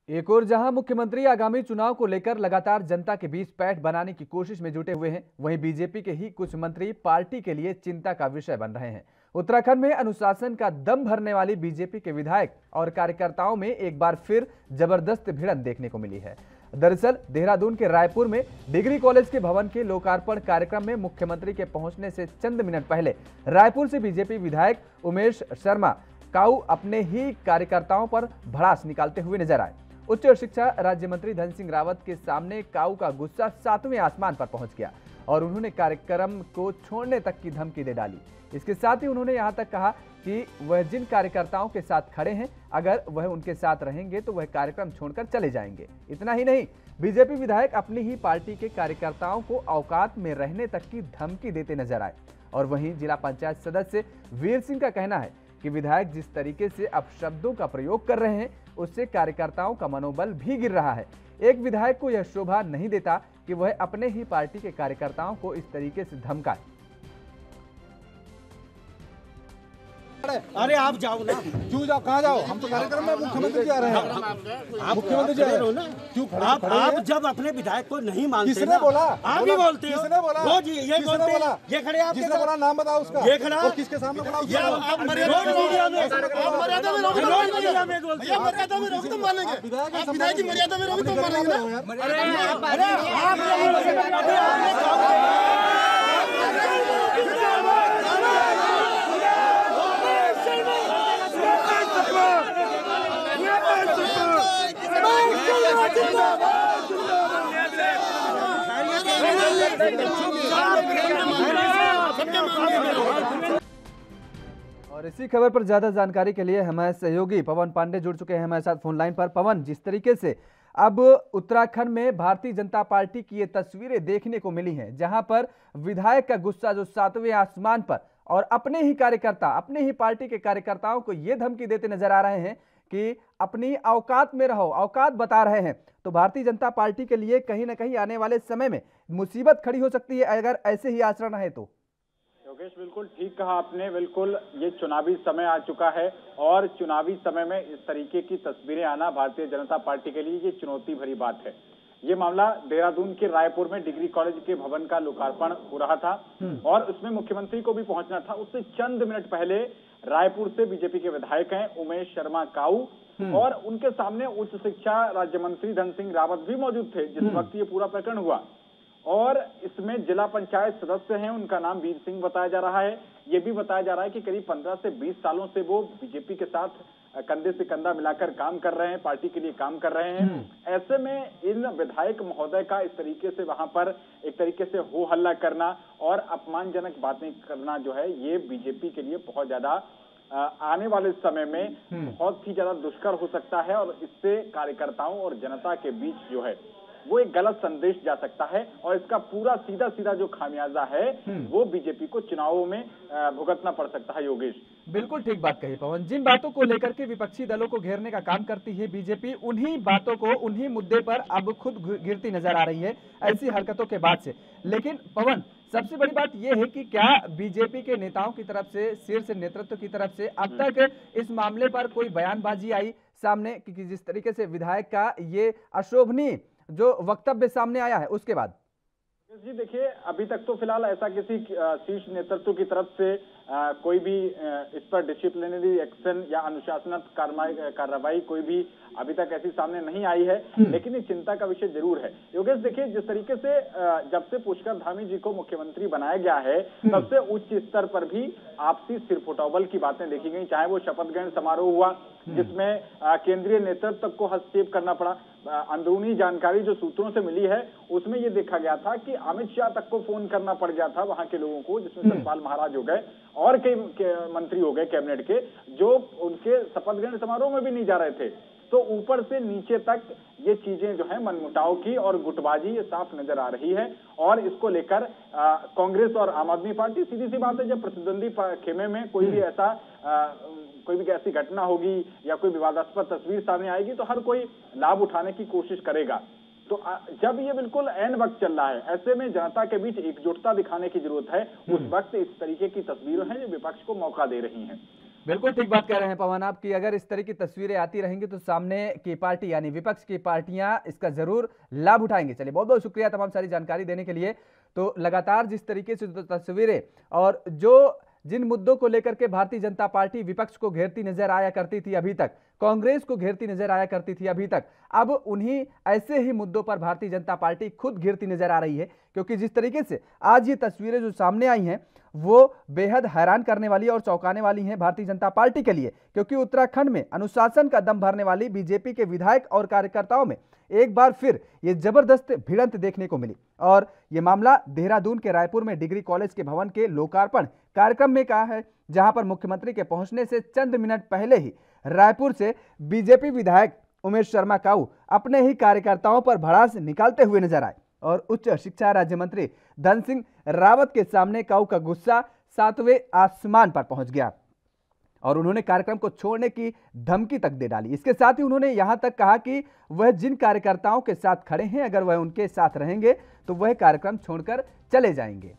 एक और जहां मुख्यमंत्री आगामी चुनाव को लेकर लगातार जनता के बीच पैठ बनाने की कोशिश में जुटे हुए हैं, वहीं बीजेपी के ही कुछ मंत्री पार्टी के लिए चिंता का विषय बन रहे हैं। उत्तराखंड में अनुशासन का दम भरने वाली बीजेपी के विधायक और कार्यकर्ताओं में एक बार फिर जबरदस्त भिड़ंत देखने को मिली है। दरअसल देहरादून के रायपुर में डिग्री कॉलेज के भवन के लोकार्पण कार्यक्रम में मुख्यमंत्री के पहुंचने से चंद मिनट पहले रायपुर से बीजेपी विधायक उमेश शर्मा काऊ अपने ही कार्यकर्ताओं पर भड़ास निकालते हुए नजर आए। उच्च शिक्षा राज्य मंत्री धन सिंह रावत के सामने काऊ का गुस्सा 7वें आसमान पर पहुंच गया और उन्होंने कार्यक्रम को छोड़ने तक की धमकी दे डाली। इसके साथ ही उन्होंने यहां तक कहा कि वह जिन कार्यकर्ताओं के साथ खड़े हैं, अगर वह उनके साथ रहेंगे तो वह कार्यक्रम छोड़कर चले जाएंगे। इतना ही नहीं, बीजेपी विधायक अपनी ही पार्टी के कार्यकर्ताओं को औकात में रहने तक की धमकी देते नजर आए। और वहीं जिला पंचायत सदस्य वीर सिंह का कहना है कि विधायक जिस तरीके से अपशब्दों का प्रयोग कर रहे हैं, उससे कार्यकर्ताओं का मनोबल भी गिर रहा है। एक विधायक को यह शोभा नहीं देता कि वह अपने ही पार्टी के कार्यकर्ताओं को इस तरीके से धमकाए। अरे आप जाओ ना। क्यों जाओ? कहाँ जाओ? हम तो कार्यक्रम में मुख्यमंत्री जा रहे हैं। मुख्यमंत्री जा रहे हो ना? क्यों आप जब अपने विधायक को नहीं मानते, किसने बोला? आप ही बोलते हो। किसने बोला? वो जी ये बोलते हैं। ये खड़े आप किसने बोला? नाम बताओ उसका। ये खड़ा और किसके सामने बोला? ये आप मर्यादा में रोक तो मानेंगे। विधायक की मर्यादा में रोक तो मानेंगे ना। अरे और इसी खबर पर ज्यादा जानकारी के लिए हमारे सहयोगी पवन पांडे जुड़ चुके हैं हमारे साथ फोन लाइन पर। पवन, जिस तरीके से अब उत्तराखंड में भारतीय जनता पार्टी की ये तस्वीरें देखने को मिली हैं, जहां पर विधायक का गुस्सा जो 7वें आसमान पर और अपने ही कार्यकर्ता, अपने ही पार्टी के कार्यकर्ताओं को ये धमकी देते नजर आ रहे हैं कि अपनी औकात में रहो, औकात बता रहे हैं, तो भारतीय जनता पार्टी के लिए कहीं ना कहीं आने वाले समय में मुसीबत खड़ी हो सकती है अगर ऐसे ही आचरण रहे तो। योगेश, बिल्कुल ठीक कहा आपने। बिल्कुल ये चुनावी समय आ चुका है और चुनावी समय में इस तरीके की तस्वीरें आना भारतीय जनता पार्टी के लिए ये चुनौती भरी बात है। ये मामला देहरादून के रायपुर में डिग्री कॉलेज के भवन का लोकार्पण हो रहा था और उसमें मुख्यमंत्री को भी पहुंचना था। उससे चंद मिनट पहले रायपुर से बीजेपी के विधायक हैं उमेश शर्मा काऊ और उनके सामने उच्च शिक्षा राज्य मंत्री धन सिंह रावत भी मौजूद थे जिस वक्त ये पूरा प्रकरण हुआ। और इसमें जिला पंचायत सदस्य हैं, उनका नाम वीर सिंह बताया जा रहा है। ये भी बताया जा रहा है कि करीब 15 से 20 सालों से वो बीजेपी के साथ कंधे से कंधा मिलाकर काम कर रहे हैं, पार्टी के लिए काम कर रहे हैं। ऐसे में इन विधायक महोदय का इस तरीके से वहां पर एक तरीके से हो हल्ला करना और अपमानजनक बातें करना जो है, ये बीजेपी के लिए बहुत ज्यादा आने वाले समय में बहुत ही ज्यादा दुष्कर हो सकता है और इससे कार्यकर्ताओं और जनता के बीच जो है वो एक गलत संदेश जा सकता है और इसका पूरा सीधा सीधा जो खामियाजा है वो बीजेपी को चुनावों में भुगतना पड़ सकता है। योगेश, बिल्कुल ठीक बात कही पवन। जिन बातों को लेकर के विपक्षी दलों को घेरने का काम करती है बीजेपी, उन्हीं बातों को, उन्हीं मुद्दे पर अब खुद गिरती नजर आ रही है ऐसी हरकतों के बाद से। लेकिन पवन, सबसे बड़ी बात यह है कि क्या बीजेपी के नेताओं की तरफ से, शीर्ष नेतृत्व की तरफ से अब तक इस मामले पर कोई बयानबाजी आई सामने कि जिस तरीके से विधायक का ये अशोभनीय जो वक्तव्य सामने आया है उसके बाद? जी देखिए, अभी तक तो फिलहाल ऐसा किसी शीर्ष नेतृत्व की तरफ से कोई भी इस पर डिसिप्लिनरी एक्शन या अनुशासनात्मक कार्रवाई कोई भी अभी तक ऐसी सामने नहीं आई है, लेकिन ये चिंता का विषय जरूर है। योगेश देखिए, जिस तरीके से जब से पुष्कर धामी जी को मुख्यमंत्री बनाया गया है तब से उच्च स्तर पर भी आपसी सिरफुटौबल की बातें देखी गई, चाहे वो शपथ ग्रहण समारोह हुआ जिसमें केंद्रीय नेतृत्व को हस्तक्षेप करना पड़ा। अंदरूनी जानकारी जो सूत्रों से मिली है उसमें ये देखा गया था कि अमित शाह तक को फोन करना पड़ गया था वहां के लोगों को, जिसमें सतपाल महाराज हो गए और कई मंत्री हो गए कैबिनेट के, जो उनके शपथ ग्रहण समारोह में भी नहीं जा रहे थे। तो ऊपर से नीचे तक ये चीजें जो है मनमुटाव की और गुटबाजी ये साफ नजर आ रही है और इसको लेकर कांग्रेस और आम आदमी पार्टी, सीधी सी बात है, जब प्रतिद्वंदी खेमे में कोई भी ऐसी घटना होगी या कोई विवादास्पद तस्वीर सामने आएगी तो हर कोई लाभ उठाने की कोशिश करेगा। तो जब ये बिल्कुल ऐन वक्त चल रहा है, ऐसे में जनता के बीच एकजुटता दिखाने की जरूरत है। उस वक्त इस तरीके की तस्वीरें हैं जो विपक्ष को मौका दे रही हैं। बिल्कुल ठीक बात कह रहे हैं पवन आप कि अगर इस तरह की तस्वीरें आती रहेंगी तो सामने की पार्टी यानी विपक्ष की पार्टियां इसका जरूर लाभ उठाएंगे। चलिए बहुत बहुत शुक्रिया तमाम सारी जानकारी देने के लिए। तो लगातार जिस तरीके से तस्वीरें और जो जिन मुद्दों को लेकर के भारतीय जनता पार्टी विपक्ष को घेरती नजर आया करती थी अभी तक, कांग्रेस को घेरती नजर आया करती थी अभी तक, अब उन्हीं ऐसे ही मुद्दों पर भारतीय जनता पार्टी खुद घेरती नजर आ रही है। क्योंकि जिस तरीके से आज ये तस्वीरें जो सामने आई हैं वो बेहद हैरान करने वाली और चौंकाने वाली हैं भारतीय जनता पार्टी के लिए। क्योंकि उत्तराखंड में अनुशासन का दम भरने वाली बीजेपी के विधायक और कार्यकर्ताओं में एक बार फिर ये जबरदस्त भिड़ंत देखने को मिली। और ये मामला देहरादून के रायपुर में डिग्री कॉलेज के भवन के लोकार्पण कार्यक्रम में का है, जहां पर मुख्यमंत्री के पहुंचने से चंद मिनट पहले ही रायपुर से बीजेपी विधायक उमेश शर्मा काऊ अपने ही कार्यकर्ताओं पर भड़ास निकालते हुए नजर आए। और उच्च शिक्षा राज्य मंत्री धन सिंह रावत के सामने काऊ का गुस्सा 7वें आसमान पर पहुंच गया और उन्होंने कार्यक्रम को छोड़ने की धमकी तक दे डाली। इसके साथ ही उन्होंने यहां तक कहा कि वह जिन कार्यकर्ताओं के साथ खड़े हैं अगर वह उनके साथ रहेंगे तो वह कार्यक्रम छोड़कर चले जाएंगे।